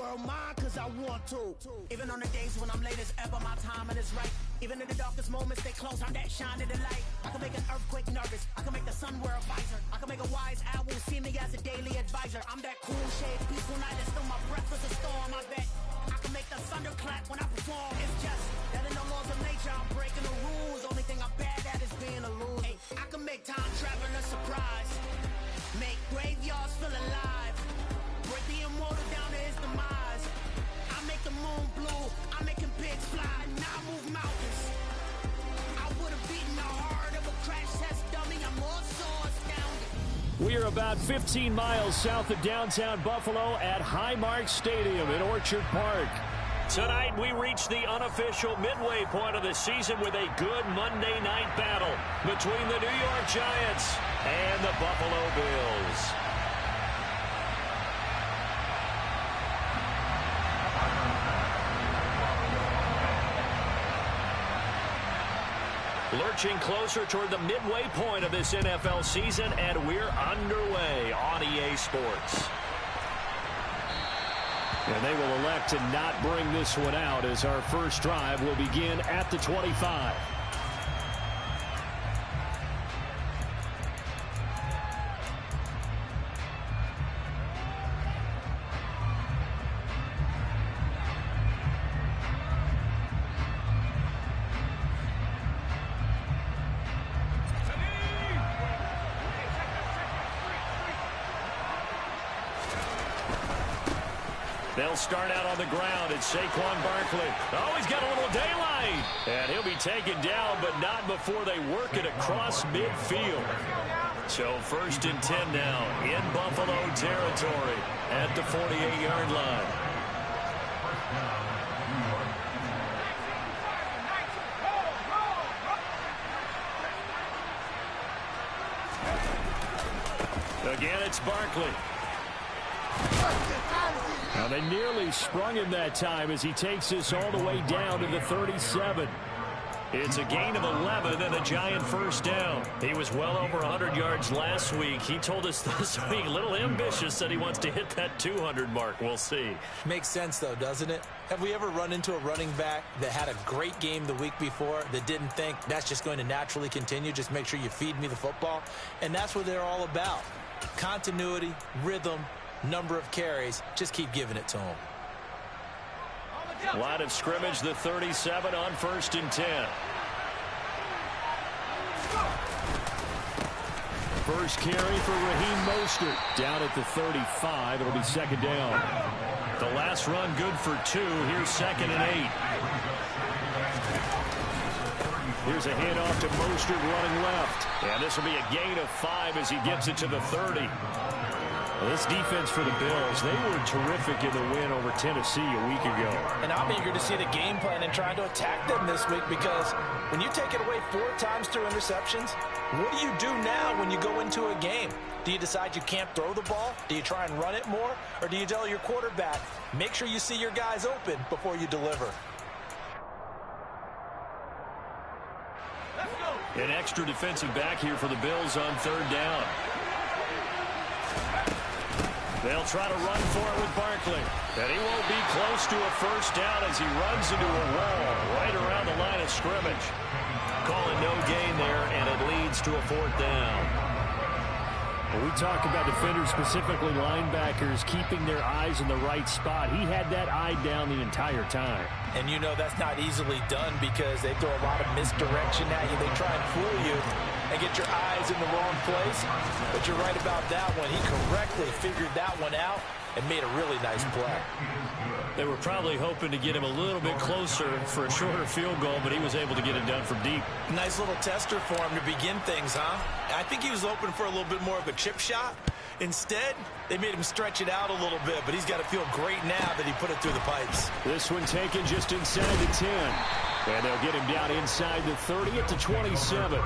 world mine cause I want to. Even on the days when I'm late as ever, my timing is right. Even in the darkest moments, stay close, I'm that shine in the light. I can make an earthquake nervous, I can make the sun wear a visor. I can make a wise owl see me as a daily advisor. I'm that cool shade, peaceful night, and still my breath is a storm, I bet. I can make the thunder clap when I perform. It's just that in the laws of nature, I'm breaking the rules. Only thing I'm bad at is being a loser. Hey, I can make time travel a surprise. Make graveyards feel alive. Break the immortal down to his demise. I make the moon blue. I'm making pigs fly. Now I move mountains. I would have beaten the heart of a crash test dummy. I'm more so astounded. We are about 15 miles south of downtown Buffalo at Highmark Stadium in Orchard Park. Tonight, we reach the unofficial midway point of the season with a good Monday night battle between the New York Giants and the Buffalo Bills. Lurching closer toward the midway point of this NFL season, and we're underway on EA Sports. And they will elect to not bring this one out as our first drive will begin at the 25. They'll start out on the ground. It's Saquon Barkley. Oh, he's got a little daylight. And he'll be taken down, but not before they work it across midfield. So 1st and 10 now in Buffalo territory at the 48-yard line. Again, it's Barkley. Now they nearly sprung him that time as he takes this all the way down to the 37. It's a gain of 11 and a Giant first down. He was well over 100 yards last week. He told us this week, a little ambitious, said he wants to hit that 200 mark. We'll see. Makes sense, though, doesn't it? Have we ever run into a running back that had a great game the week before that didn't think that's just going to naturally continue? Just make sure you feed me the football. And that's what they're all about. Continuity, rhythm, number of carries. Just keep giving it to him. Line of scrimmage, the 37 on 1st and 10. First carry for Raheem Mostert. Down at the 35. It'll be 2nd down. The last run good for 2. Here's 2nd and 8. Here's a handoff to Mostert running left. And this will be a gain of 5 as he gets it to the 30. Well, this defense for the Bills, they were terrific in the win over Tennessee a week ago. And I'm eager to see the game plan and trying to attack them this week, because when you take it away 4 times through interceptions, what do you do now when you go into a game? Do you decide you can't throw the ball? Do you try and run it more? Or do you tell your quarterback, make sure you see your guys open before you deliver? An extra defensive back here for the Bills on 3rd down. They'll try to run for it with Barkley. And he won't be close to a first down as he runs into a wall right around the line of scrimmage. Calling no gain there, and it leads to a 4th down. Well, we talk about defenders, specifically linebackers, keeping their eyes in the right spot. He had that eye down the entire time. And you know that's not easily done because they throw a lot of misdirection at you. They try and fool you and get your eyes in the wrong place. But you're right about that one. He correctly figured that one out and made a really nice play. They were probably hoping to get him a little bit closer for a shorter field goal, but he was able to get it done from deep. Nice little tester for him to begin things, huh? I think he was hoping for a little bit more of a chip shot. Instead, they made him stretch it out a little bit, but he's got to feel great now that he put it through the pipes. This one taken just inside the 10. And they'll get him down inside the 30 at the 27.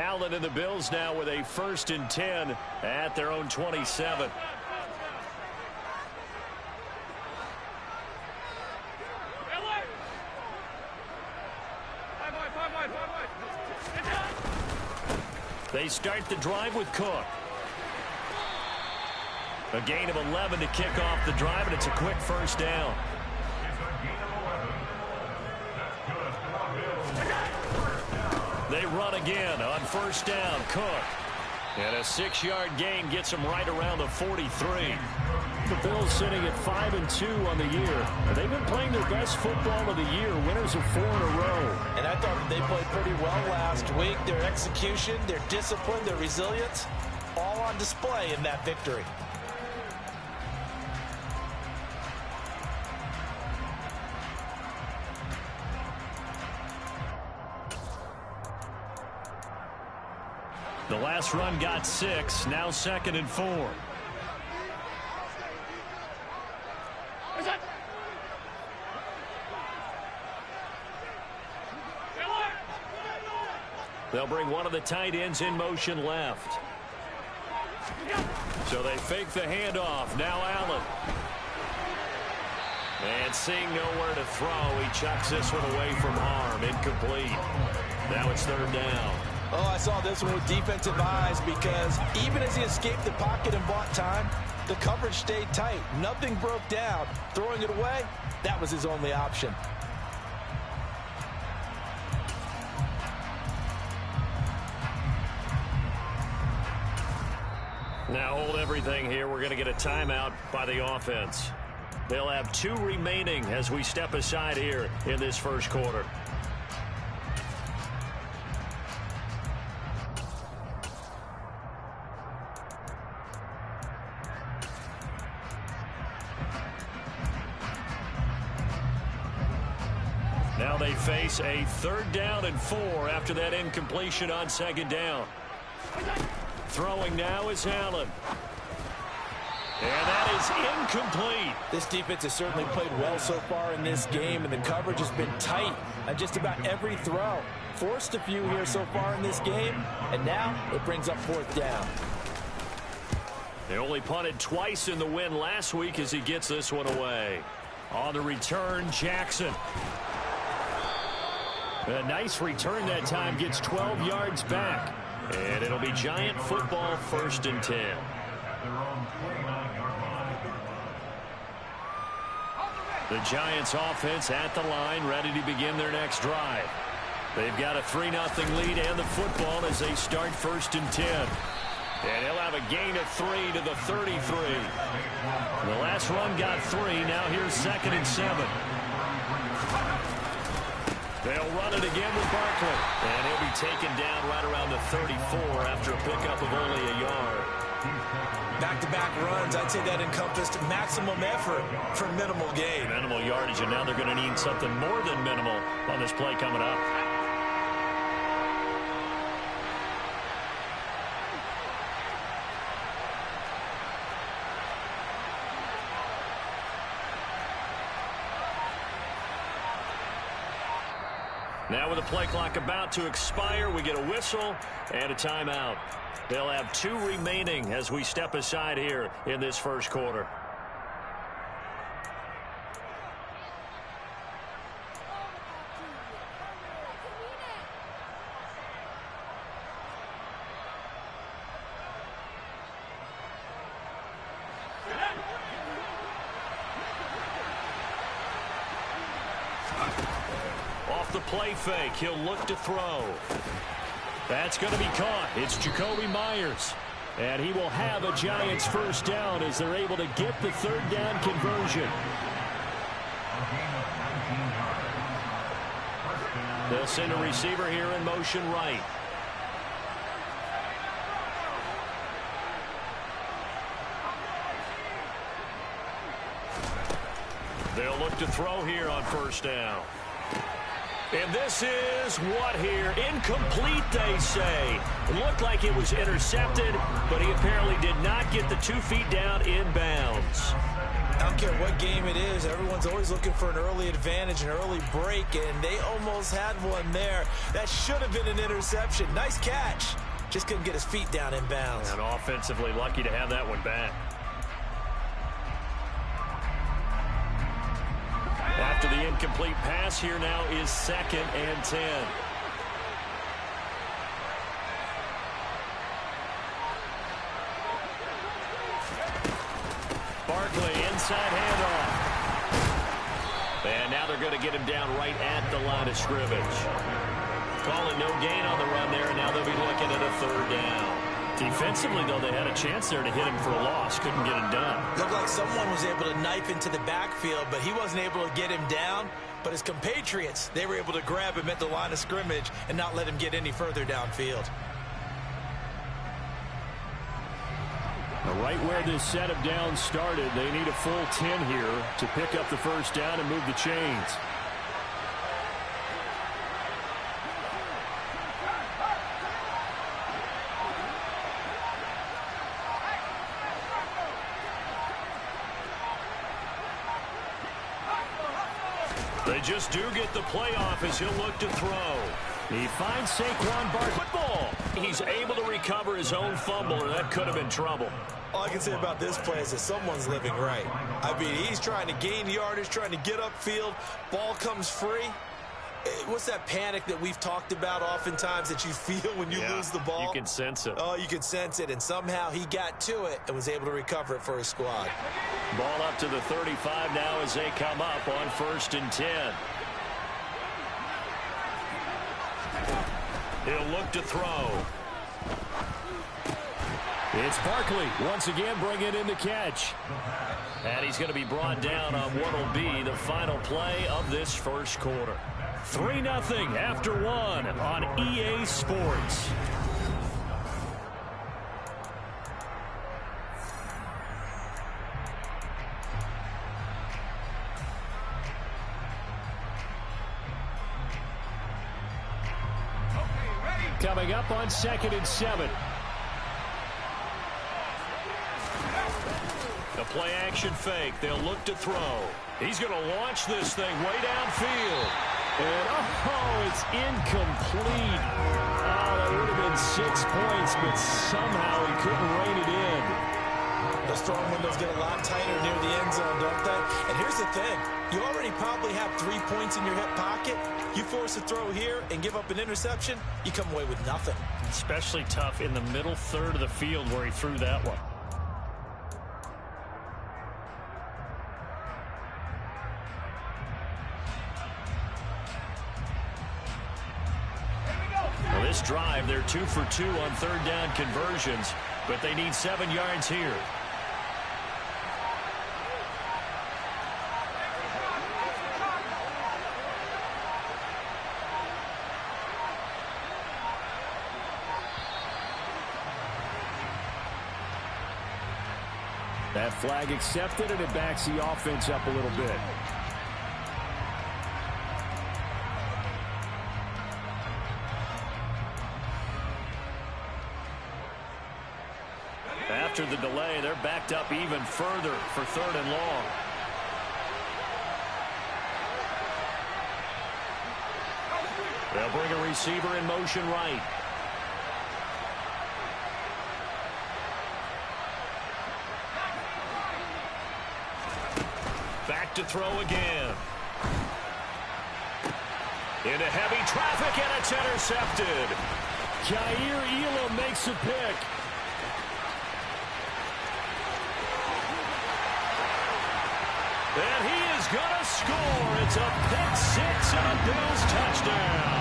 Allen and the Bills now with a 1st and 10 at their own 27. They start the drive with Cook. A gain of 11 to kick off the drive, and it's a quick 1st down. They run again on 1st down. Cook. And a 6-yard gain gets them right around the 43. The Bills sitting at 5-2 on the year. They've been playing their best football of the year, winners of 4 in a row. And I thought that they played pretty well last week. Their execution, their discipline, their resilience, all on display in that victory. The last run got 6, now 2nd and 4. They'll bring one of the tight ends in motion left. So they fake the handoff. Now Allen. And seeing nowhere to throw, he chucks this one away from harm. Incomplete. Now it's 3rd down. Oh, I saw this one with defensive eyes because even as he escaped the pocket and bought time, the coverage stayed tight. Nothing broke down. Throwing it away, that was his only option. Now hold everything here. We're going to get a timeout by the offense. They'll have 2 remaining as we step aside here in this 1st quarter. Now they face a 3rd down and 4 after that incompletion on 2nd down. Throwing now is Allen. And that is incomplete. This defense has certainly played well so far in this game, and the coverage has been tight on just about every throw. Forced a few here so far in this game, and now it brings up 4th down. They only punted twice in the win last week as he gets this one away. On the return, Jackson. A nice return that time, gets 12 yards back. And it'll be Giant football, 1st and 10. The Giants offense at the line, ready to begin their next drive. They've got a 3-0 lead and the football as they start 1st and 10. And he'll have a gain of 3 to the 33. The last run got 3. Now here's 2nd and 7. They'll run it again with Barkley. And he'll be taken down right around the 34 after a pickup of only a yard. Back-to-back runs, I'd say that encompassed maximum effort for minimal gain. Minimal yardage, and now they're going to need something more than minimal on this play coming up. Now with the play clock about to expire, we get a whistle and a timeout. They'll have 2 remaining as we step aside here in this 1st quarter. Off the play fake, he'll look to throw. That's going to be caught. It's Jacoby Myers. And he will have a Giants 1st down as they're able to get the 3rd down conversion. They'll send a receiver here in motion right. They'll look to throw here on 1st down. And this is what here? Incomplete, they say. It looked like it was intercepted, but he apparently did not get the 2 feet down in bounds. I don't care what game it is. Everyone's always looking for an early advantage, an early break, and they almost had one there. That should have been an interception. Nice catch. Just couldn't get his feet down in bounds. And offensively lucky to have that one back. After the incomplete pass, here now is 2nd and 10. Barkley, inside handoff. And now they're going to get him down right at the line of scrimmage. Calling no gain on the run there, and now they'll be looking at a 3rd down. Defensively, though, they had a chance there to hit him for a loss. Couldn't get it done. Looked like someone was able to knife into the backfield, but he wasn't able to get him down. But his compatriots, they were able to grab him at the line of scrimmage and not let him get any further downfield. Right where this set of downs started, they need a full 10 here to pick up the 1st down and move the chains. They just do get the playoff as he'll look to throw. He finds Saquon Barkley. Football. He's able to recover his own fumble, or that could have been trouble. All I can say about this play is that someone's living right. I mean, he's trying to gain yardage, trying to get upfield. Ball comes free. What's that panic that we've talked about oftentimes that you feel when you lose the ball? You can sense it. Oh, you can sense it, and somehow he got to it and was able to recover it for his squad. Ball up to the 35 now as they come up on 1st and 10. He'll look to throw. It's Barkley once again bringing in the catch. And he's going to be brought down on what will be the final play of this 1st quarter. 3-0 after 1 on EA Sports. Coming up on 2nd and 7. The play action fake. They'll look to throw. He's going to launch this thing way downfield. And it's incomplete. Oh, that would have been 6 points, but somehow he couldn't rein it in. Those throwing windows get a lot tighter near the end zone, don't they? And here's the thing. You already probably have 3 points in your hip pocket. You force a throw here and give up an interception, you come away with nothing. Especially tough in the middle 3rd of the field where he threw that one. Well, this drive, they're 2 for 2 on 3rd down conversions, but they need 7 yards here. That flag accepted, and it backs the offense up a little bit. After the delay, they're backed up even further for 3rd and long. They'll bring a receiver in motion right. Back to throw again. Into heavy traffic, and it's intercepted. Jair Elam makes a pick. And he is going to score. It's a pick 6 and a Bills touchdown.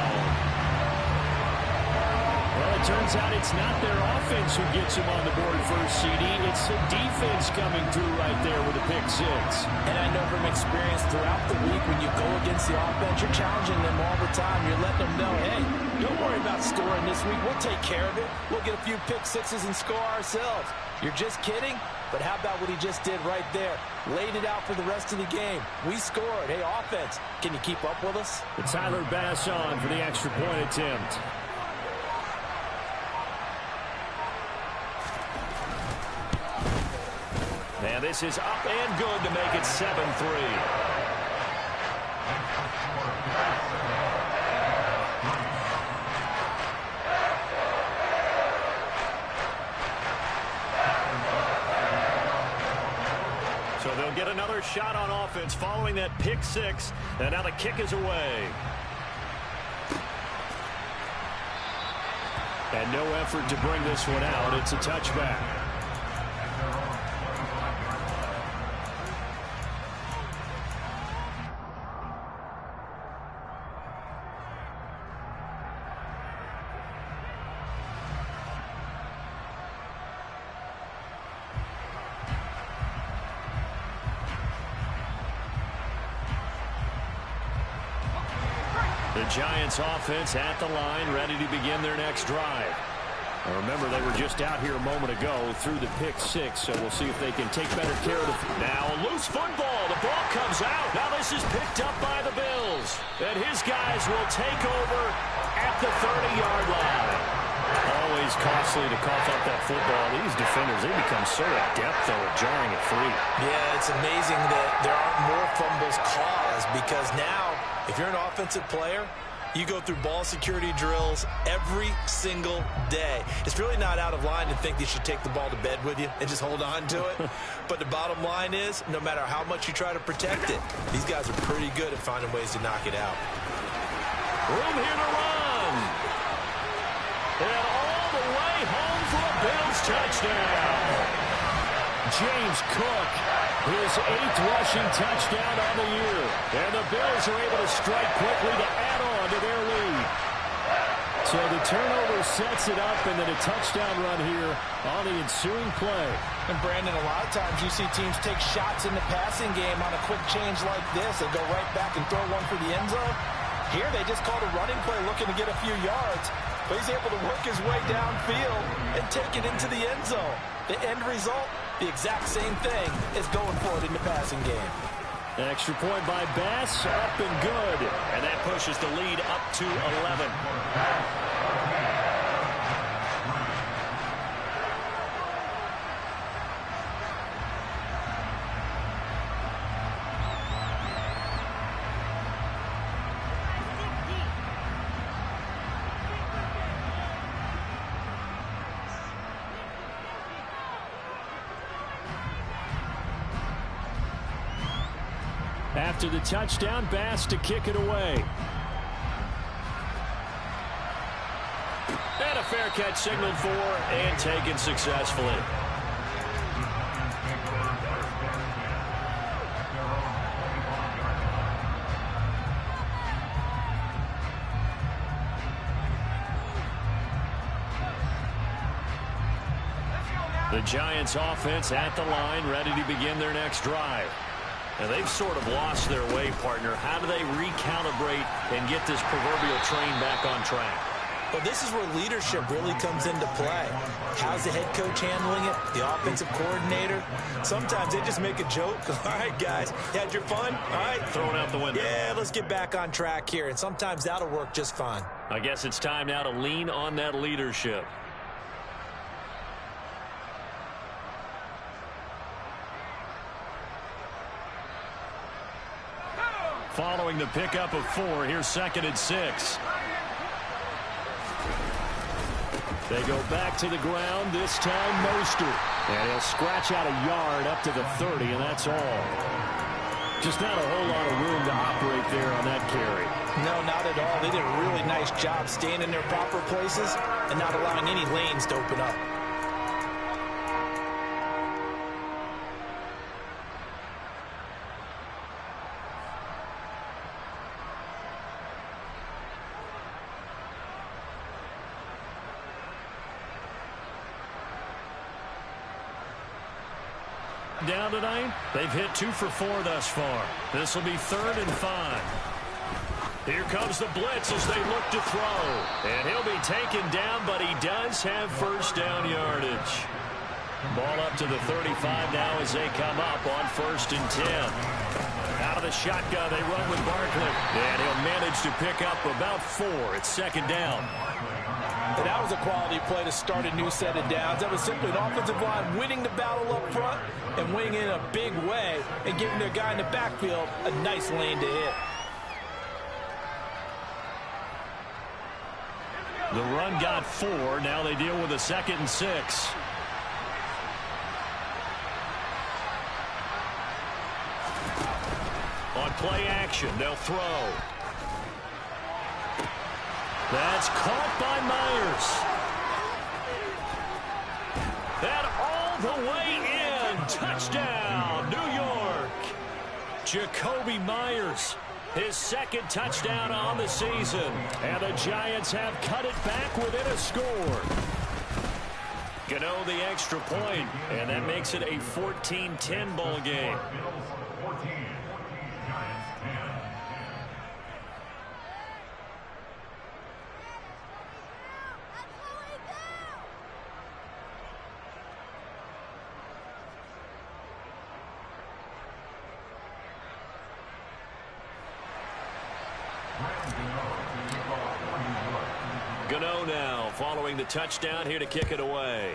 Well, it turns out it's not their offense who gets him on the board first, CD. It's the defense coming through right there with a pick 6. And I know from experience throughout the week, when you go against the offense, you're challenging them all the time. You're letting them know, hey, don't worry about scoring this week. We'll take care of it. We'll get a few pick 6s and score ourselves. You're just kidding? But how about what he just did right there? Laid it out for the rest of the game. We scored. Hey, offense, can you keep up with us? It's Tyler Bass on for the extra point attempt. And this is up and good to make it 7-3. So they'll get another shot on offense following that pick six. And now the kick is away. And no effort to bring this one out. It's a touchback. The Giants offense at the line, ready to begin their next drive. Now remember, they were just out here a moment ago through the pick six, so we'll see if they can take better care of the... Now a loose football. The ball comes out. Now this is picked up by the Bills. And his guys will take over at the 30-yard line. Always costly to cough up that football. These defenders, they become so adept, though, at jarring it free. Yeah, it's amazing that there aren't more fumbles caused, because now, if you're an offensive player, you go through ball security drills every single day. It's really not out of line to think you should take the ball to bed with you and just hold on to it. But the bottom line is, no matter how much you try to protect it, these guys are pretty good at finding ways to knock it out. Room here to run. And all the way home for a Bills touchdown. James Cook, his 8th rushing touchdown on the year. And the Bills are able to strike quickly to add on to their lead. So the turnover sets it up, and then a touchdown run here on the ensuing play. And Brandon, a lot of times you see teams take shots in the passing game on a quick change like this and go right back and throw one for the end zone. Here they just called a running play looking to get a few yards, but he's able to work his way downfield and take it into the end zone. The end result, the exact same thing as going for it in the passing game. Extra point by Bass, up and good. And that pushes the lead up to 11. After the touchdown, Bass to kick it away. And a fair catch signaled for and taken successfully. The Giants offense at the line, ready to begin their next drive. And they've sort of lost their way, partner. How do they recalibrate and get this proverbial train back on track? Well, this is where leadership really comes into play. How's the head coach handling it? The offensive coordinator? Sometimes they just make a joke. All right, guys, you had your fun? All right. Throw it out the window. Yeah, let's get back on track here. And sometimes that'll work just fine. I guess it's time now to lean on that leadership. Following the pickup of 4, here's 2nd and 6. They go back to the ground, this time Mostert. And he'll scratch out a yard up to the 30, and that's all. Just not a whole lot of room to operate there on that carry. No, not at all. They did a really nice job staying in their proper places and not allowing any lanes to open up. Down tonight, they've hit 2 for 4 thus far. This will be 3rd and 5. Here comes the blitz as they look to throw. And he'll be taken down, but he does have first down yardage. Ball up to the 35 now as they come up on 1st and 10. Out of the shotgun, they run with Barkley. And he'll manage to pick up about 4. It's 2nd down. And that was a quality play to start a new set of downs. That was simply an offensive line winning the battle up front and winning in a big way and giving their guy in the backfield a nice lane to hit. The run got 4. Now they deal with a 2nd and 6. play action. They'll throw. That's caught by Myers. That all the way in. Touchdown, New York. Jacoby Myers, his second touchdown on the season. And the Giants have cut it back within a score. Gano the extra point, and that makes it a 14-10 ball game. Gano now following the touchdown here to kick it away.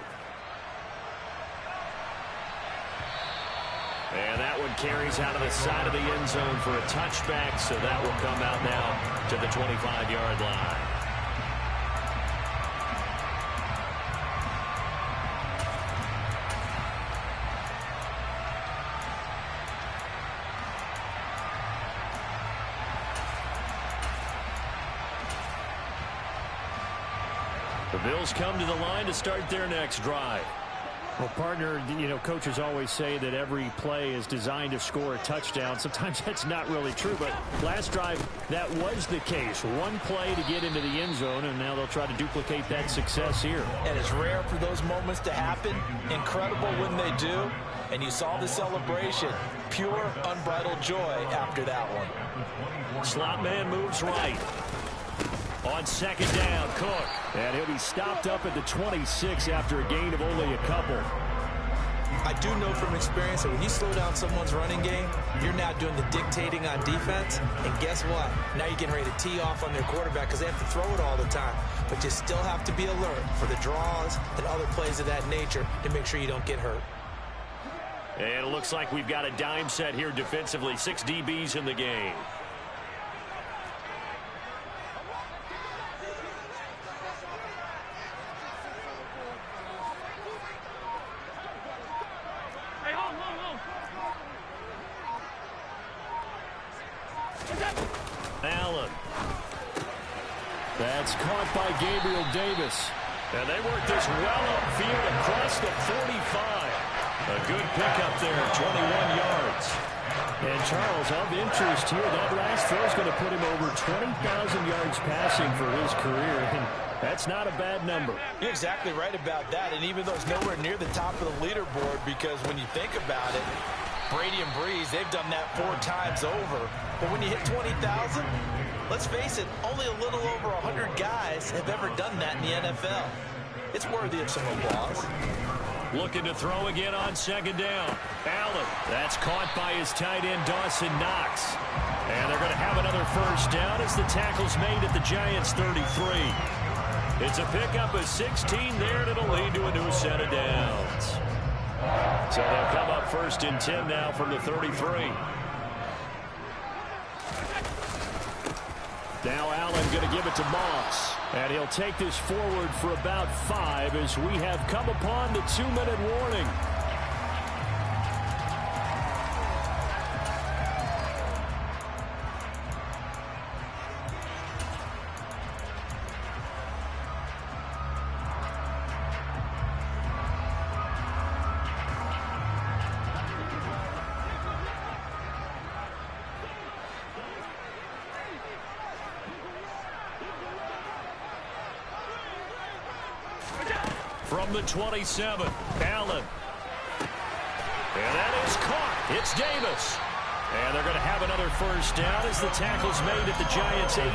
And that one carries out of the side of the end zone for a touchback, so that will come out now to the 25-yard line. The Bills come to the line to start their next drive. Well, partner, you know, coaches always say that every play is designed to score a touchdown. Sometimes that's not really true, but last drive, that was the case. One play to get into the end zone, and now they'll try to duplicate that success here. And it's rare for those moments to happen. Incredible when they do. And you saw the celebration. Pure, unbridled joy after that one. Slot man moves right. On second down, Cook. And he'll be stopped up at the 26 after a gain of only a couple. I do know from experience that when you slow down someone's running game, you're now doing the dictating on defense. And guess what? Now you're getting ready to tee off on their quarterback because they have to throw it all the time. But you still have to be alert for the draws and other plays of that nature to make sure you don't get hurt. And it looks like we've got a dime set here defensively. 6 DBs in the game. Allen. That's caught by Gabriel Davis. And they work this well upfield across the 45. A good pickup there, 21 yards. And Charles, of interest here, that last throw is going to put him over 20,000 yards passing for his career. And that's not a bad number. You're exactly right about that. And even though it's nowhere near the top of the leaderboard, because when you think about it, Brady and Breeze, they've done that 4 times over. But when you hit 20,000, let's face it, only a little over 100 guys have ever done that in the NFL. It's worthy of some applause. Looking to throw again on second down. Allen, that's caught by his tight end, Dawson Knox. And they're going to have another first down as the tackle's made at the Giants' 33. It's a pickup of 16 there, and it'll lead to a new set of downs. So they'll come up first and 10 now from the 33. Now Allen going to give it to Moss. And he'll take this forward for about 5 as we have come upon the 2-minute warning. From the 27, Allen. And that is caught. It's Davis. And they're going to have another first down as the tackle's made at the Giants' 18.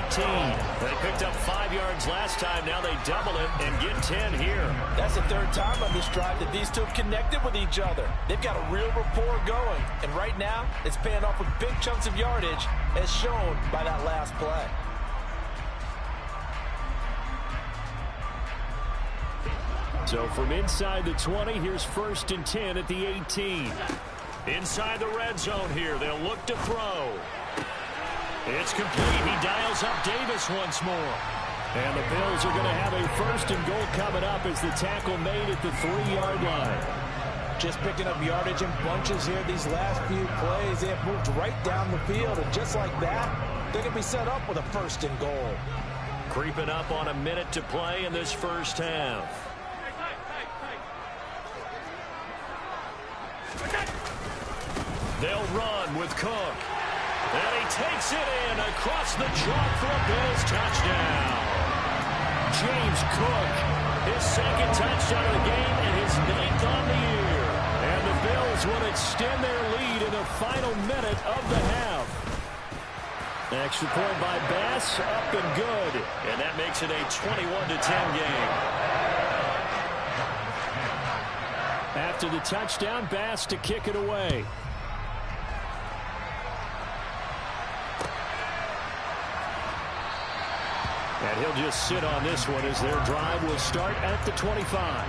They picked up 5 yards last time. Now they double it and get 10 here. That's the 3rd time on this drive that these two have connected with each other. They've got a real rapport going. And right now, it's paying off with big chunks of yardage, as shown by that last play. So from inside the 20, here's 1st and 10 at the 18. Inside the red zone here, they'll look to throw. It's complete. He dials up Davis once more. And the Bills are going to have a 1st and goal coming up as the tackle made at the 3-yard line. Just picking up yardage in bunches here these last few plays. They have moved right down the field, and just like that, they can be set up with a 1st and goal. Creeping up on a minute to play in this first half. They'll run with Cook. And he takes it in across the chalk for a Bills touchdown. James Cook, his 2nd touchdown of the game and his 9th on the year. And the Bills will extend their lead in the final minute of the half. Extra point by Bass, up and good. And that makes it a 21-10 game. After the touchdown, Bass to kick it away. And he'll just sit on this one as their drive will start at the 25.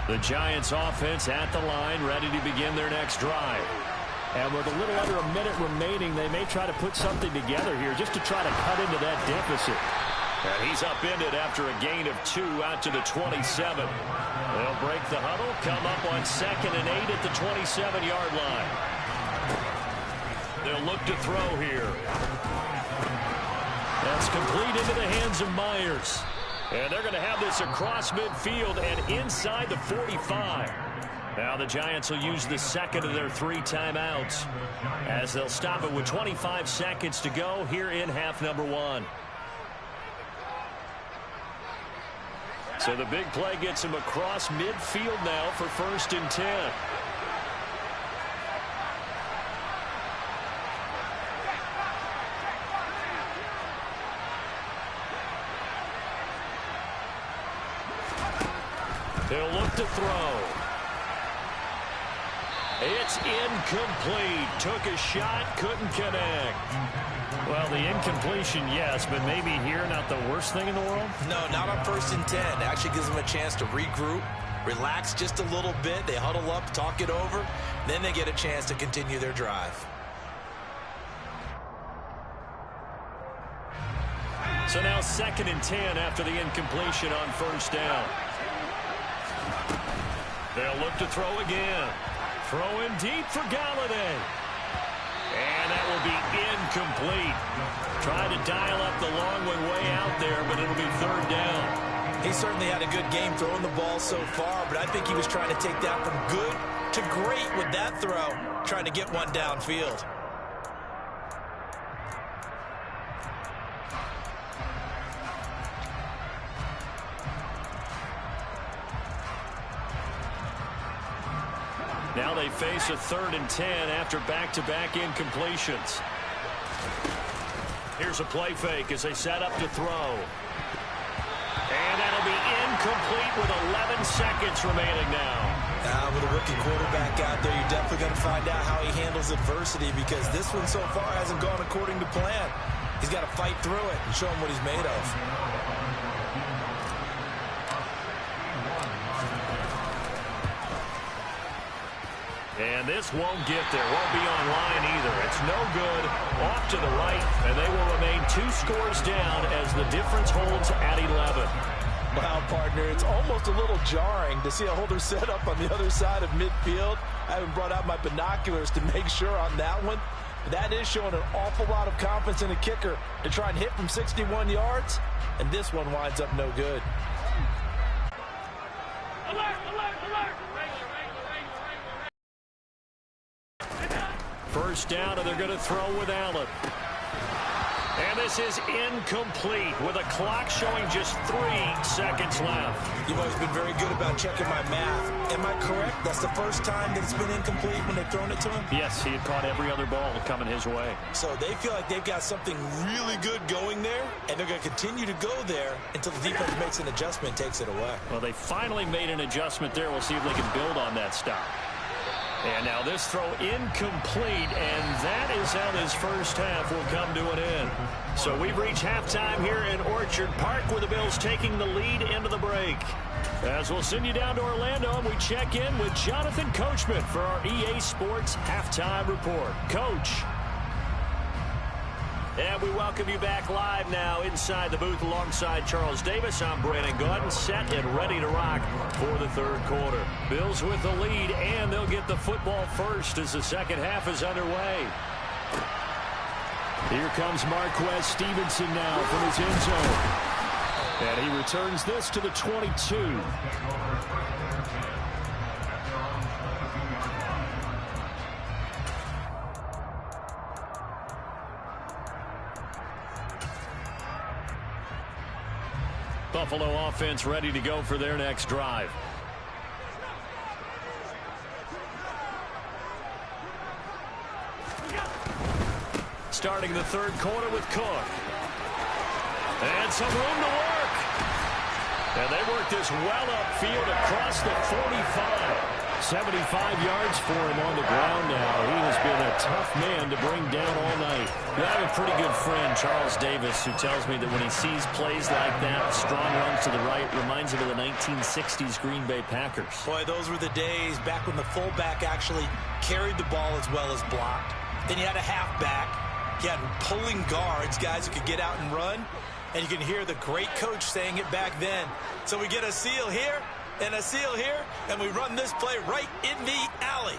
The Giants offense at the line, ready to begin their next drive. And with a little under a minute remaining, they may try to put something together here just to try to cut into that deficit. And he's upended after a gain of 2 out to the 27. They'll break the huddle, come up on 2nd and 8 at the 27-yard line. They'll look to throw here. That's complete into the hands of Myers. And they're going to have this across midfield and inside the 45. Now the Giants will use the 2nd of their 3 timeouts as they'll stop it with 25 seconds to go here in half number 1. So the big play gets him across midfield now for 1st and 10. They'll look to throw. It's incomplete. Took a shot, couldn't connect. Well, the incompletion, yes, but maybe here not the worst thing in the world? No, not on 1st and 10. It actually gives them a chance to regroup, relax just a little bit. They huddle up, talk it over. Then they get a chance to continue their drive. So now 2nd and 10 after the incompletion on 1st down. They'll look to throw again. Throwing deep for Galladay. And that will be incomplete. Tried to dial up the long one way out there, but it'll be 3rd down. He certainly had a good game throwing the ball so far, but I think he was trying to take that from good to great with that throw, trying to get one downfield. Now they face a 3rd and 10 after back-to-back incompletions. Here's a play fake as they set up to throw. And that'll be incomplete with 11 seconds remaining now. With a rookie quarterback out there, you're definitely going to find out how he handles adversity because this one so far hasn't gone according to plan. He's got to fight through it and show him what he's made of. And this won't get there. Won't be on line either. It's no good. Off to the right, and they will remain 2 scores down as the difference holds at 11. Wow, partner, it's almost a little jarring to see a holder set up on the other side of midfield. I haven't brought out my binoculars to make sure on that one. That is showing an awful lot of confidence in a kicker to try and hit from 61 yards, and this one winds up no good. Alert, alert, alert! 1st down, and they're going to throw with Allen. And this is incomplete with a clock showing just 3 seconds left. You've always been very good about checking my math. Am I correct? That's the first time that it's been incomplete when they've thrown it to him? Yes, he had caught every other ball coming his way. So they feel like they've got something really good going there, and they're going to continue to go there until the defense makes an adjustment and takes it away. Well, they finally made an adjustment there. We'll see if they can build on that stop. And now this throw incomplete, and that is how this first half will come to an end. So we've reached halftime here in Orchard Park, where the Bills taking the lead into the break. As we'll send you down to Orlando, and we check in with Jonathan Coachman for our EA Sports Halftime Report. Coach. And we welcome you back live now inside the booth alongside Charles Davis. I'm Brandon Gordon, set and ready to rock for the third quarter. Bills with the lead, and they'll get the football first as the second half is underway. Here comes Marquez Stevenson now from his end zone. And he returns this to the 22. Buffalo offense ready to go for their next drive. Starting the third quarter with Cook. And some room to work. And they work this well upfield across the 45. 75 yards for him on the ground now. He has been a tough man to bring down all night. I have a pretty good friend, Charles Davis, who tells me that when he sees plays like that, strong runs to the right, reminds him of the 1960s Green Bay Packers. Boy, those were the days back when the fullback actually carried the ball as well as blocked. Then you had a halfback. You had pulling guards, guys who could get out and run. And you can hear the great coach saying it back then. So we get a seal here and a seal here, and we run this play right in the alley.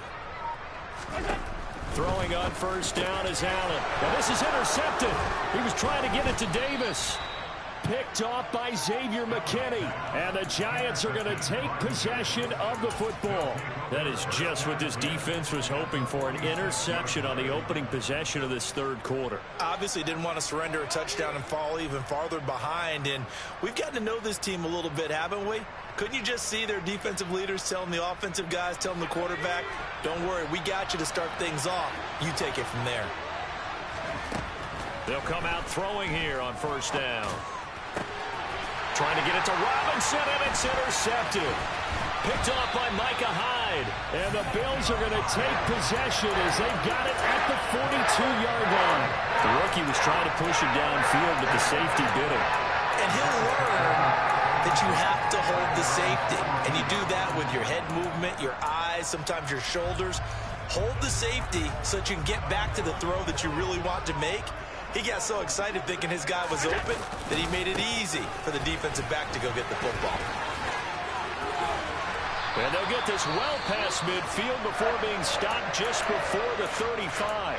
Throwing on first down is Allen. Now this is intercepted. He was trying to get it to Davis. Picked off by Xavier McKinney. And the Giants are going to take possession of the football. That is just what this defense was hoping for, an interception on the opening possession of this third quarter. Obviously didn't want to surrender a touchdown and fall even farther behind. And we've gotten to know this team a little bit, haven't we? Couldn't you just see their defensive leaders telling the offensive guys, telling the quarterback, don't worry, we got you to start things off. You take it from there. They'll come out throwing here on first down. Trying to get it to Robinson, and it's intercepted. Picked off by Micah Hyde. And the Bills are going to take possession as they've got it at the 42-yard line. The rookie was trying to push it downfield, but the safety bit him. And he'll learn that you have to hold the safety. And you do that with your head movement, your eyes, sometimes your shoulders. Hold the safety so that you can get back to the throw that you really want to make. He got so excited thinking his guy was open that he made it easy for the defensive back to go get the football. And they'll get this well past midfield before being stopped just before the 35.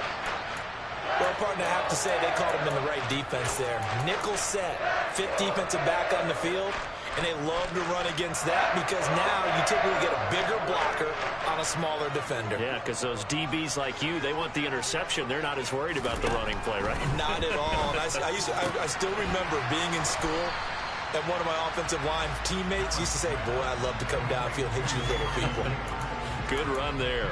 Well, partner, I have to say they caught him in the right defense there. Nickel set, fifth defensive back on the field, and they love to run against that because now you typically get a bigger blocker on a smaller defender. Yeah, because those DBs like you, they want the interception. They're not as worried about the running play, right? Not at all. And I still remember being in school, and one of my offensive line teammates used to say, boy, I'd love to come downfield, hit you little people. Good run there.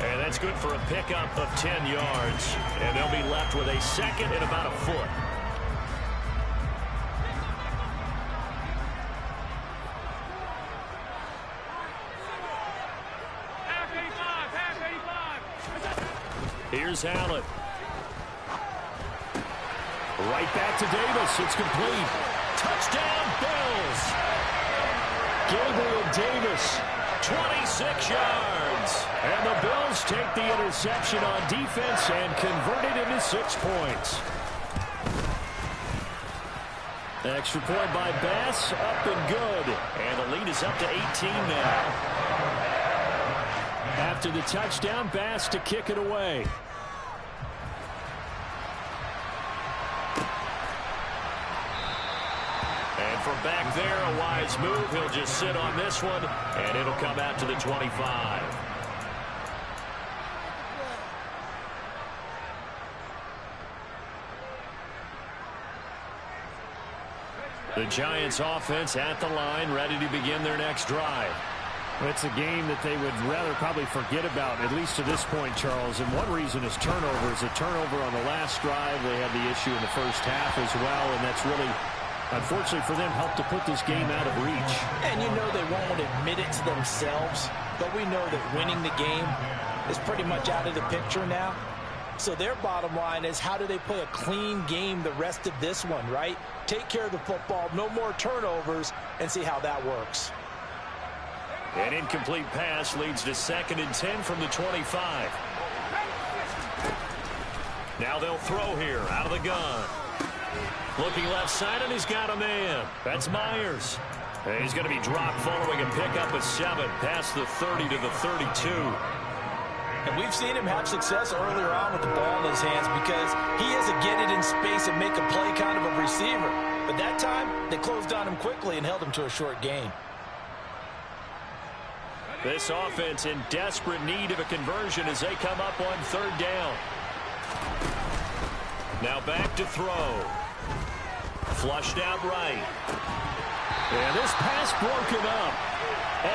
And that's good for a pickup of 10 yards. And they'll be left with a second and about a foot. Here's Allen. Right back to Davis. It's complete. Touchdown, Bills. Gabriel Davis, 26 yards. And the Bills take the interception on defense and convert it into 6 points. Extra point by Bass, up and good. And the lead is up to 18 now. After the touchdown, Bass to kick it away. And from back there, a wise move. He'll just sit on this one, and it'll come out to the 25. The Giants offense at the line, ready to begin their next drive. It's a game that they would rather probably forget about, at least to this point, Charles. And one reason is turnovers. A turnover on the last drive. They had the issue in the first half as well, and that's really, unfortunately for them, helped to put this game out of reach. And you know they won't admit it to themselves, but we know that winning the game is pretty much out of the picture now. So their bottom line is, how do they play a clean game the rest of this one, right? Take care of the football, no more turnovers, and see how that works. An incomplete pass leads to 2nd and 10 from the 25. Now they'll throw here out of the gun. Looking left side, and he's got a man. That's Myers. And he's going to be dropped following a pickup of 7 past the 30 to the 32. And we've seen him have success earlier on with the ball in his hands because he is a get it in space and make a play kind of a receiver. But that time, they closed on him quickly and held him to a short gain. This offense in desperate need of a conversion as they come up on 3rd down. Now back to throw. Flushed out right. And this pass broken up.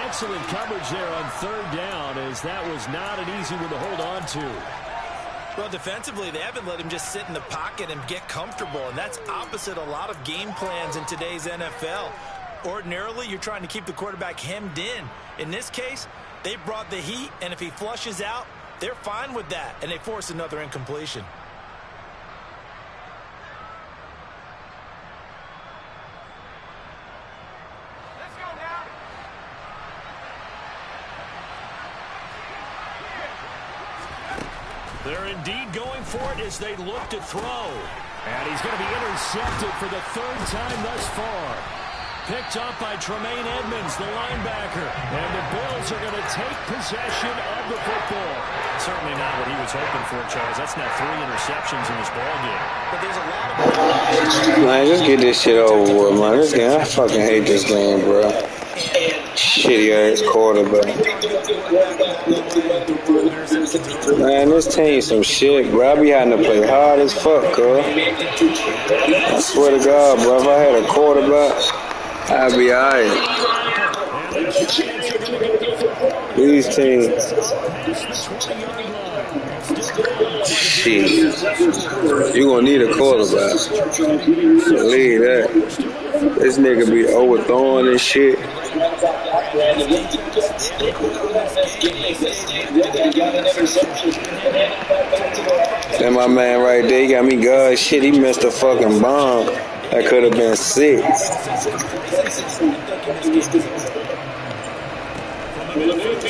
Excellent coverage there on 3rd down, as that was not an easy one to hold on to. Well, defensively, they haven't let him just sit in the pocket and get comfortable, and that's opposite a lot of game plans in today's NFL. Ordinarily, you're trying to keep the quarterback hemmed in. In this case, they brought the heat, and if he flushes out, they're fine with that, and they force another incompletion. They're indeed going for it as they look to throw. And he's going to be intercepted for the 3rd time thus far. Picked up by Tremaine Edmonds, the linebacker. And the Bills are going to take possession of the football. Certainly not what he was hoping for, Charles. That's now 3 interceptions in this ballgame. But there's a lot of... Man, just get this shit over with, man. This game, I fucking hate this game, bro. Shitty ass quarterback. Man, this team some shit, bro. I be having to play hard as fuck, cuz. I swear to God, bro, if I had a quarterback, I'd be alright. These teams. Shit. You gonna need a quarterback. Believe that. This nigga be overthrowing and shit. And my man right there, he got me good shit. He missed a fucking bomb. That could have been 6.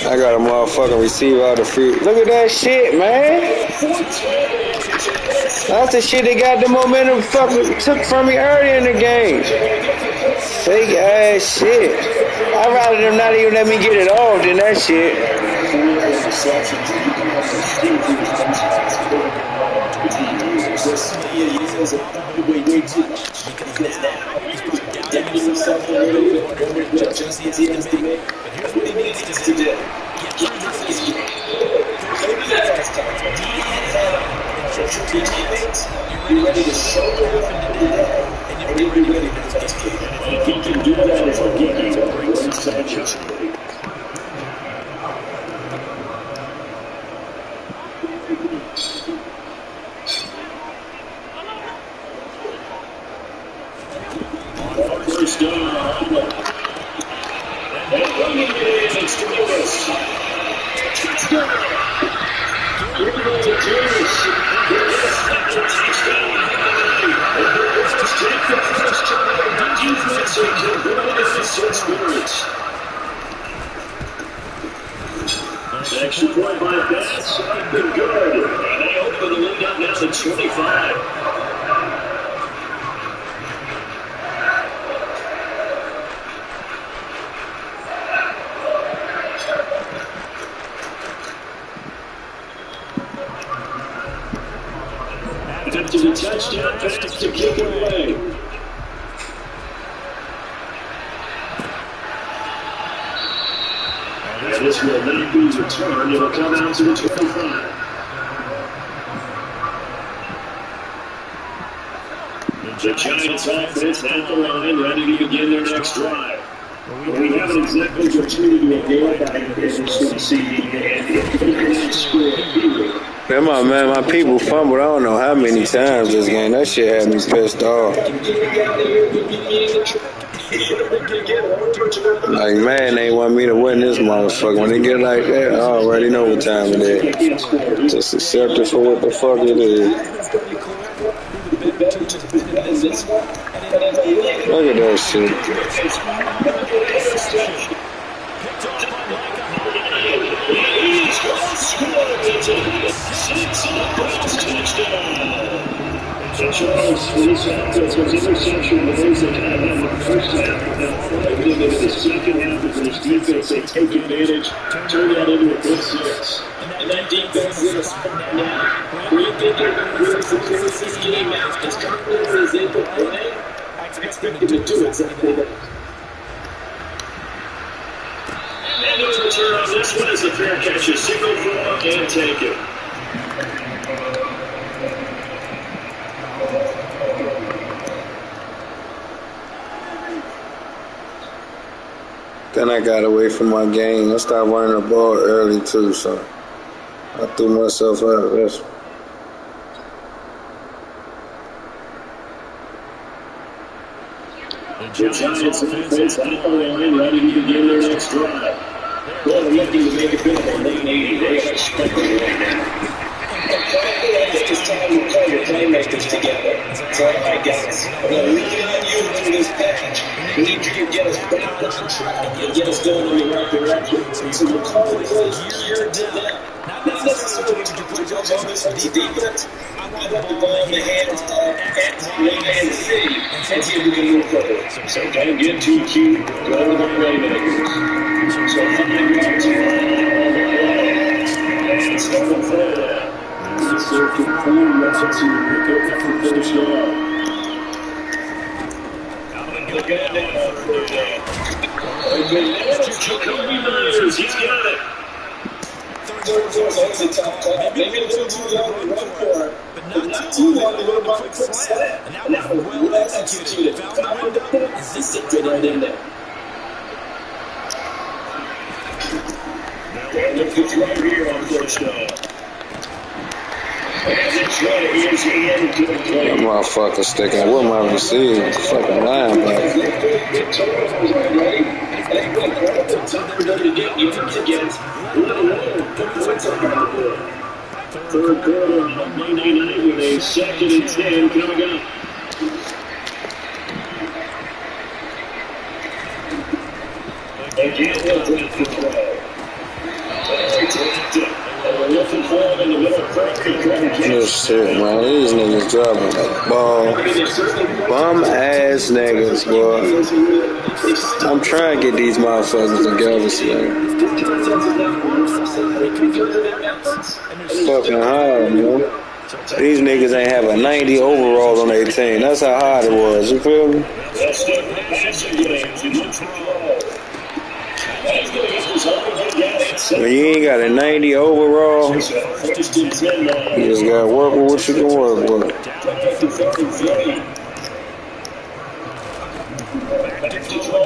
I got a motherfucking receiver out the free. Look at that shit, man. That's the shit that got the momentum fucking took from me early in the game. Fake ass shit. I'd rather them not even let me get it off than that shit. You're ready to show what happened today, and you'll be ready to next game. He can do that as a game brings to the challenge. First down. And running it takes to the wrist. Touchdown. Here we go to James. Take the first time. Defense and benefits experience. Extra point by Betts. Good. And they open the lead up now to 25. After the touchdown pass to kick it away. And this will not be returned. It'll come out to the 25. The Giants offense at the line, ready to begin their next drive. We haven't exactly completed a game by efficiency and score. Man, my people fumbled I don't know how many times this game. That shit had me pissed off. Like, man, they want me to win this motherfucker. When they get like that, I already know what time it is. Just accept it for what the fuck it is. Look at that shit. Charles, for this offense, was interception was the first half. Moving into the second half of this defense, they take advantage, turn that into a big six. And that defense is a spot now. Where you think they're going to really secure this game out? As confident as they can play, I expect them to do exactly that. And no return on this one as a fair catch. A single for and take it. Then I got away from my game. I started running the ball early too, so I threw myself out of this. The Giants offense out on the line, ready to begin their next drive. Well, they're looking to make it big on 180. They got a struggle right now. I think it's time to play your playmakers together. So, all right, guys, we're going to lean on you through this patch. We need you to get us back on track and get us going in the right direction. So we'll call the plays geared to them. Not necessarily to put those on this defense. I want the ball in the hands of and see and see if we can move forward. So don't get too cute. Go to the playmakers. So 5 yards to and start with that. So for 4 yards to pick up the first down. Look at that for that. Jacoby Myers, he's got it. That's a tough call. Maybe a little too long to run for it, but not too long to run by the quick slant. And that was well executed. Found the window and zipped it right in there. And the pitch right here on first down. That motherfucker sticking with my receiver. Fucking linebacker. Third quarter on Monday night with a 2nd and 10 coming up. Again, they'll bring it for throw. This shit, man. These niggas dropping the ball. Bum ass niggas, boy. I'm trying to get these motherfuckers together, man. Fucking hard, man. These niggas ain't have a 90 overall on their team. That's how hard it was. You feel me? When you ain't got a 90 overall, you just gotta work with what you can work with.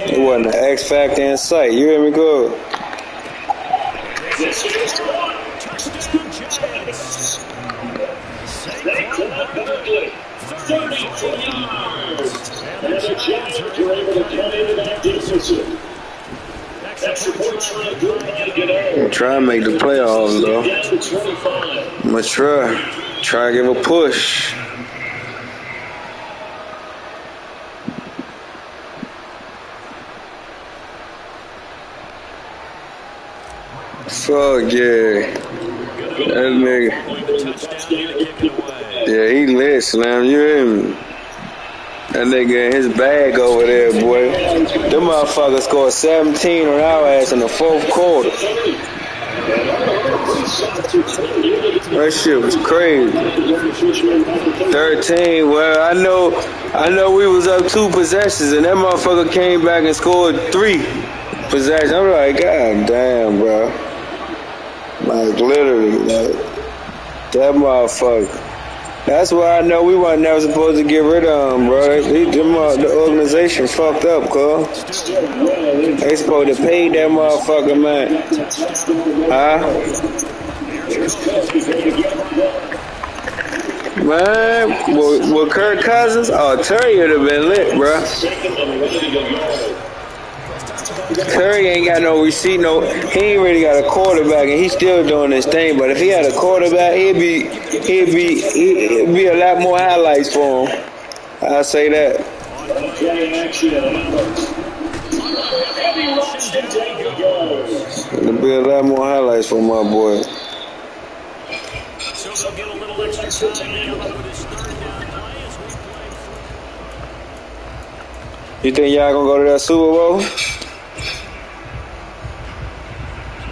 It wasn't an X factor in sight. You hear me good? I'm trying to make the playoffs, though. I'm going to try to give a push. Fuck yeah. That nigga. Yeah, he lit, Slam. You hear me? That nigga in his bag over there, boy. Them motherfuckers scored 17 on our ass in the 4th quarter. That shit was crazy. 13. Well, I know we was up 2 possessions, and that motherfucker came back and scored 3 possessions. I'm like, God damn, bro. Like, literally, like, that motherfucker. That's why I know we weren't never supposed to get rid of him, bro. The organization fucked up, cuz. They supposed to pay that motherfucker, man. Huh? Man, with Kirk Cousins, oh, Terry would have been lit, bro. Curry ain't got no receipt, he ain't really got a quarterback, and he's still doing his thing. But if he had a quarterback, it'd be a lot more highlights for him. I'll say that. It'll be a lot more highlights for my boy. So they'll get a little extra time to come up with his third down play as we play. You think y'all gonna go to that Super Bowl?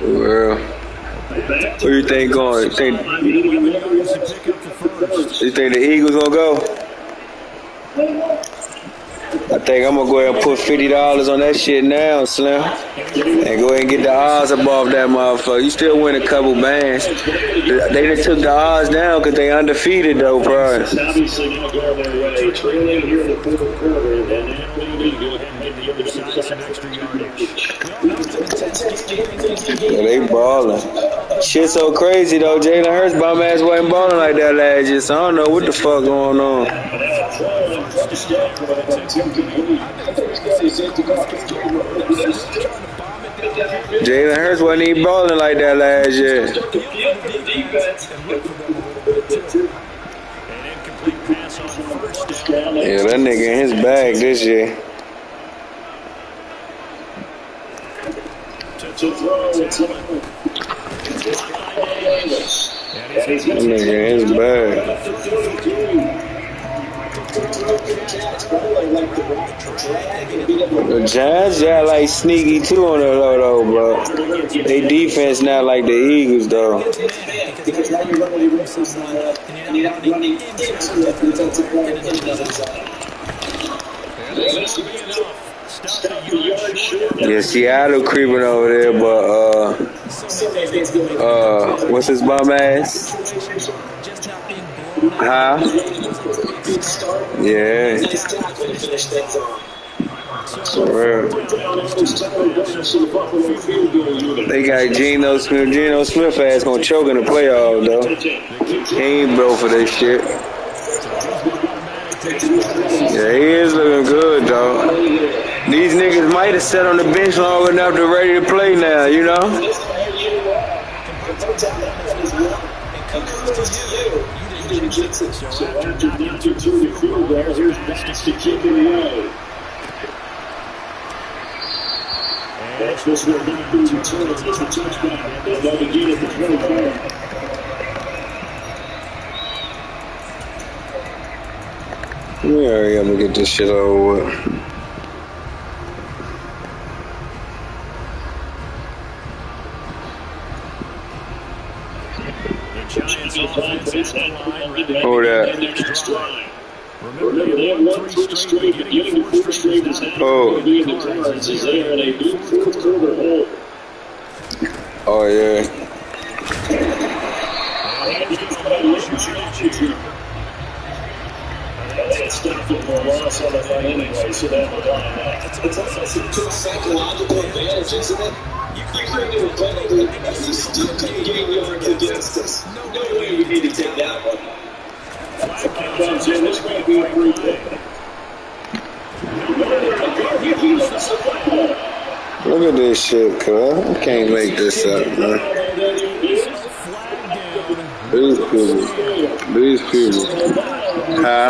Well, who you think going? You think the Eagles gonna go? I think I'm gonna go ahead and put $50 on that shit now, Slim, and go ahead and get the odds above that motherfucker. You still win a couple bands. They just took the odds down because they undefeated though, probably. Yeah, they balling. Shit so crazy though. Jalen Hurts bum ass wasn't balling like that last year, so I don't know what the fuck going on. Jalen Hurts wasn't even balling like that last year. Yeah, that nigga in his bag this year. That nigga in his bag. The Giants got like sneaky too on the low though, bro. They defense not like the Eagles though. Yeah, Seattle creeping over there, but what's his bum ass? Huh? Yeah. For real. They got Geno Smith. Geno Smith ass gonna choke in the playoffs though. He ain't broke for this shit. Yeah, he is looking good though. These niggas might have sat on the bench long enough to ready to play now, you know? This will not be returned as a touchdown. They'll begin at the 24. Let me hurry up and get this shit over with. Hold that. Remember, they have won 3 straight, beginning the 4th straight is happening. Oh. The Cards is there in a big 4th quarter hole. Oh, yeah. That's stopped it for a loss on the line anyway, so that will line up. It's almost a psychological advantage, isn't it? You bring in a penalty, and you still can gain yards against us. No way we need to take that one. Comes in, this might be a free pick. Look at this shit, cuz. I can't make this up, man. These people. Huh?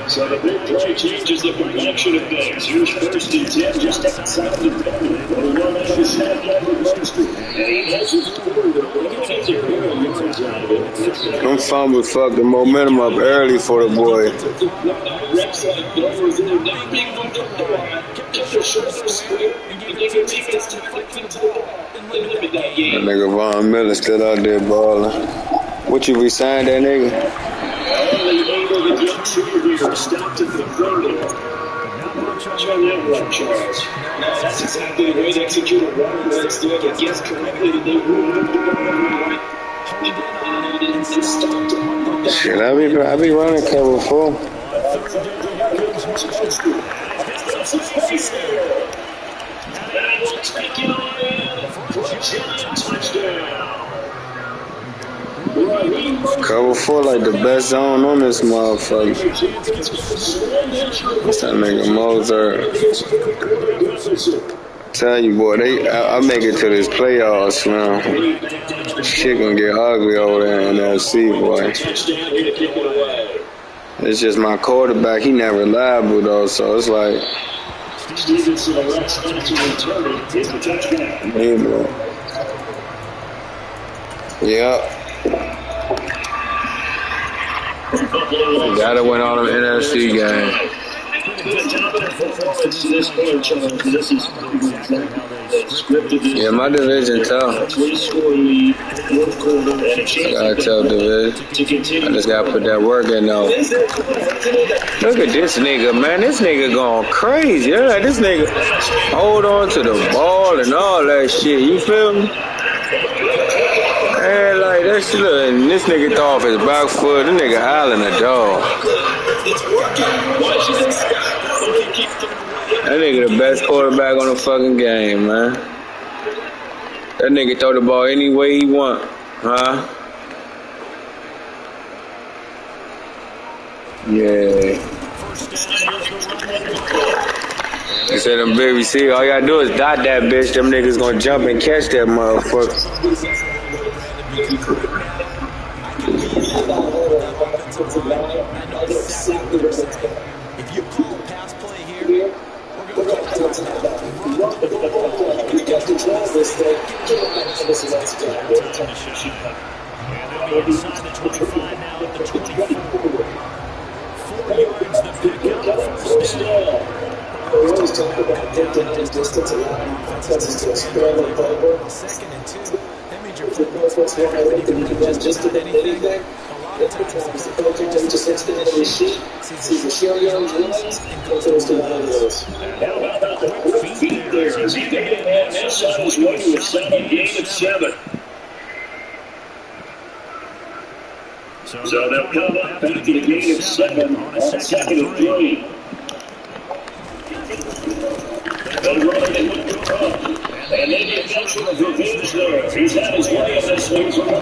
So the big play changes the complexion of things. Here's 1st and 10 just outside the 50. The one out of snap over Munster. And he has his quarter. But only gets a pair of yards out of it. Them fumbles fucked the momentum up early for the boy. Reps like those in that big one up the line. Kept their shoulders square. And gave their teammates time to get to the ball. And limit that game. That nigga Von Miller still out there balling. What you re-signed that nigga? Only able to get 2 here. Stopped at the 30. Try that one, Charles. No, that's exactly the way to execute a run. Let's do it. Guess correctly that they ruled the ball right. Shit, I be running cover 4. Cover 4 like the best zone on this motherfucker. What's that nigga Mozart? Tell you, boy, I make it to this playoffs now. Shit gonna get ugly over there in NFC, boy. It's just my quarterback. He never reliable though, so it's like. Hey, bro. Yep. Gotta win all them NFC games. Yeah, my division tough. I gotta tell division. I just gotta put that work in though. Look at this nigga, man. This nigga going crazy. Yeah, this nigga hold on to the ball and all that shit. You feel me? And like that shit, and this nigga throw off his back foot. This nigga howling a dog. That nigga the best quarterback on the fucking game, man. That nigga throw the ball any way he want, huh? Yeah. He said them big receiver, all you gotta do is dot that bitch. Them niggas gonna jump and catch that motherfucker. If you call pass play here, we're going to we got to drive this thing. And they'll be inside the 25 now at the 24. 4 yards to pick up first down. We always talk about getting this distance and that's to spread the ball. 2nd and 2. That means you're just about anything. A lot of times the coach just hits the end of the sheet, sees the shield yards, and goes to the others. How about the quick feet there as he can get that inside his way to a 7. So they'll come up back to the game of 7 on 2nd and 3. They'll run it and go up. And then the attention of Revenge there. He's had his way in this thing from the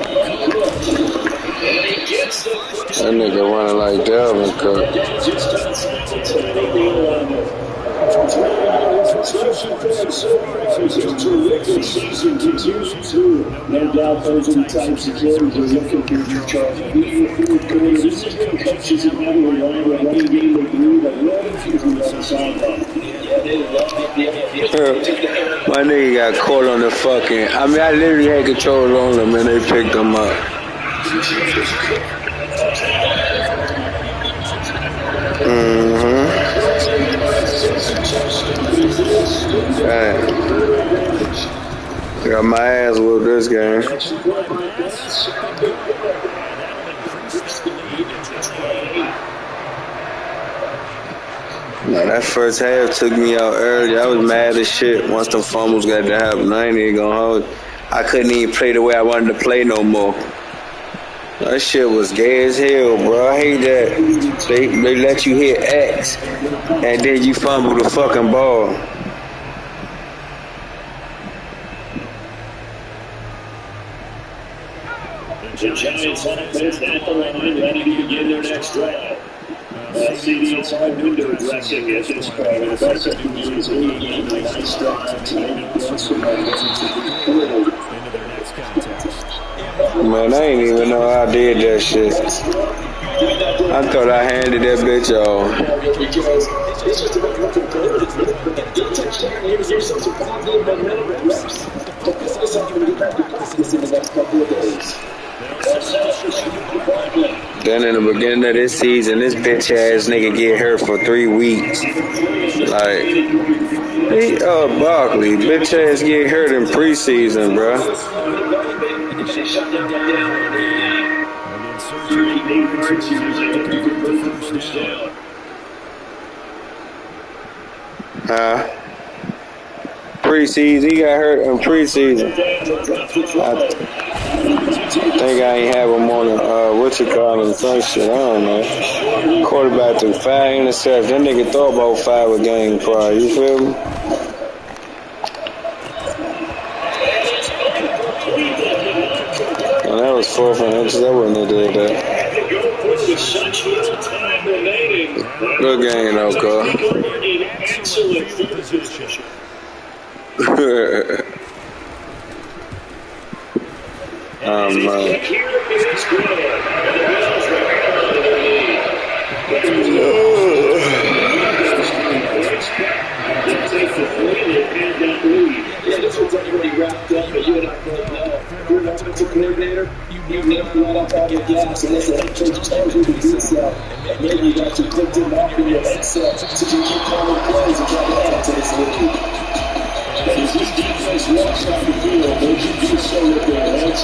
and he gets the that nigga running like Dalvin Cook. No doubt those are the types of players we're looking for in charge. This is good coaches that never rely on a running game they believe that running people on the sideline. My nigga got caught on the fucking. I mean, I literally had control on them and they picked him up. Damn. Got my ass whooped this game. Now that first half took me out early. I was mad as shit. Once the fumbles got to happen, I ain't even gonna hold. I couldn't even play the way I wanted to play no more. That shit was gay as hell, bro. I hate that. They let you hit X and then you fumble the fucking ball. The Giants offense at the line, ready to begin their next drive. CD inside window dressing at this point. The best of the years in the game. Nice drive to make Man, I ain't even know I did that shit. I thought I handed that bitch off. Then in the beginning of this season, this bitch ass nigga get hurt for 3 weeks. Like, Barkley, bitch ass get hurt in preseason, bro. Preseason, he got hurt in preseason. think I ain't have him on the, what you call him, some shit, I don't know. Quarterback threw 5 interceptions. That nigga throw about 5 a game prior, you feel me? And that was 4 for inches. That wasn't it did that. Good game though, cuz. Man. This was already wrapped up, but you and I both know. You're an offensive coordinator, you never let up on the gas unless the head coach tells you to do so. And maybe you got your clipped in off in your headset so you keep calling plays and try to add to this league. But as this defense walks off the field, they keep you so with their heads